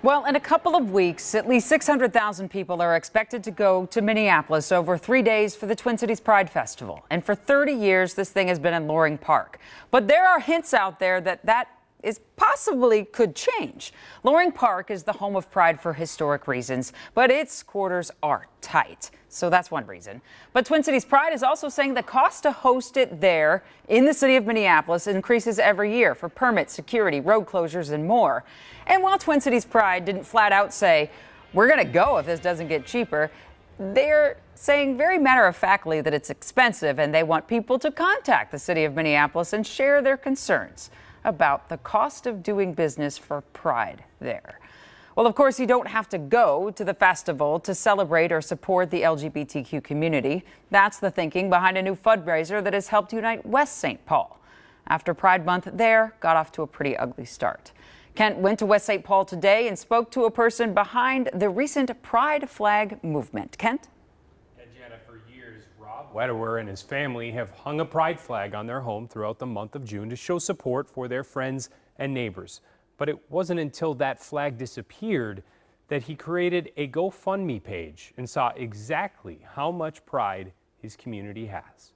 Well, in a couple of weeks, at least 600,000 people are expected to go to Minneapolis over 3 days for the Twin Cities Pride Festival. And for 30 years, this thing has been in Loring Park. But there are hints out there that is possibly could change. Loring Park is the home of Pride for historic reasons, but its quarters are tight. So that's one reason. But Twin Cities Pride is also saying the cost to host it there in the city of Minneapolis increases every year for permits, security, road closures, and more. And while Twin Cities Pride didn't flat out say, we're going to go if this doesn't get cheaper, they're saying very matter-of-factly that it's expensive and they want people to contact the city of Minneapolis and share their concerns about the cost of doing business for Pride there. Well, of course, you don't have to go to the festival to celebrate or support the LGBTQ community. That's the thinking behind a new fundraiser that has helped unite West St. Paul. After Pride Month there got off to a pretty ugly start. Kent went to West St. Paul today and spoke to a person behind the recent Pride flag movement. Kent? For years, Rob Wetterer and his family have hung a Pride flag on their home throughout the month of June to show support for their friends and neighbors. But it wasn't until that flag disappeared that he created a GoFundMe page and saw exactly how much pride his community has.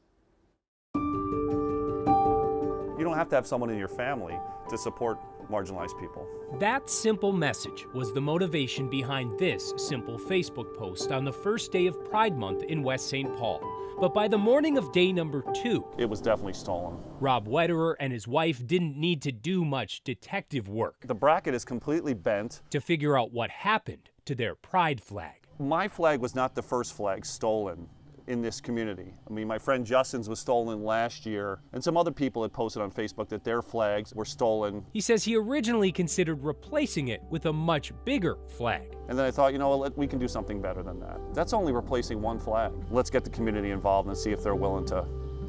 You don't have to have someone in your family to support marginalized people. That simple message was the motivation behind this simple Facebook post on the first day of Pride Month in West St. Paul. But by the morning of day number 2, it was definitely stolen. Rob Wetterer and his wife didn't need to do much detective work. The bracket is completely bent. To figure out what happened to their Pride flag. My flag was not the first flag stolen in this community. I mean, my friend Justin's was stolen last year, and some other people had posted on Facebook that their flags were stolen. He says he originally considered replacing it with a much bigger flag. And then I thought, you know, we can do something better than that. That's only replacing one flag. Let's get the community involved and see if they're willing to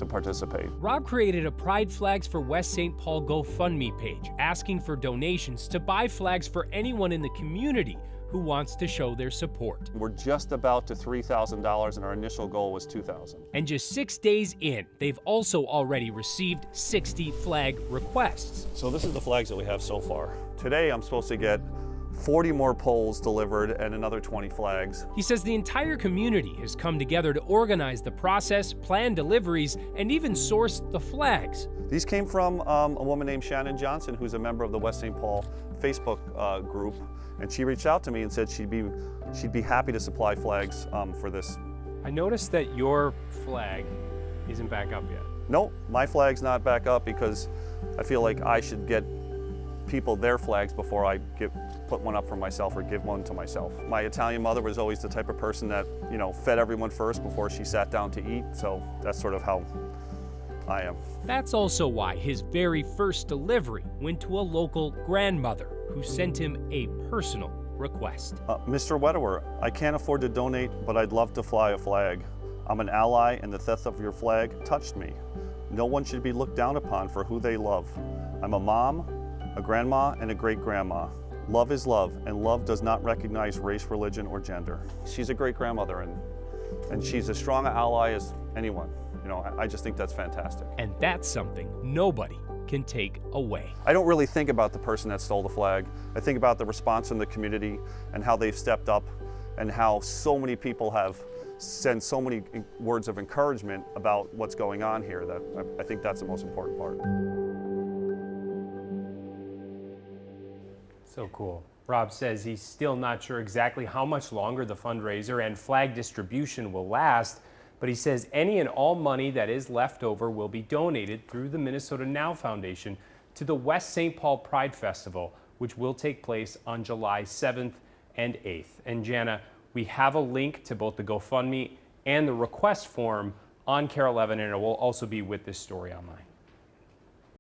participate. Rob created a Pride Flags for West St. Paul GoFundMe page, asking for donations to buy flags for anyone in the community who wants to show their support. We're just about to $3,000 and our initial goal was $2,000. And just 6 days in, they've also already received 60 flag requests. So this is the flags that we have so far. Today I'm supposed to get 40 more poles delivered and another 20 flags. He says the entire community has come together to organize the process, plan deliveries, and even source the flags. These came from a woman named Shannon Johnson, who's a member of the West St. Paul Facebook group, and she reached out to me and said she'd be happy to supply flags for this. I noticed that your flag isn't back up yet. No, my flag's not back up because I feel like I should get people their flags before I put one up for myself or give one to myself. My Italian mother was always the type of person that, you know, fed everyone first before she sat down to eat, so that's sort of how I am. That's also why his very first delivery went to a local grandmother who sent him a personal request. Mr. Wetterer, I can't afford to donate, but I'd love to fly a flag. I'm an ally and the theft of your flag touched me. No one should be looked down upon for who they love. I'm a mom, a grandma, and a great-grandma. Love is love, and love does not recognize race, religion, or gender. She's a great-grandmother, and she's as strong an ally as anyone. You know, I just think that's fantastic. And that's something nobody can take away. I don't really think about the person that stole the flag. I think about the response from the community and how they've stepped up and how so many people have sent so many words of encouragement about what's going on here that I think that's the most important part. So cool. Rob says he's still not sure exactly how much longer the fundraiser and flag distribution will last, but he says any and all money that is left over will be donated through the Minnesota Now Foundation to the West St. Paul Pride Festival, which will take place on July 7th and 8th. And Jana, we have a link to both the GoFundMe and the request form on KARE 11, and it will also be with this story online.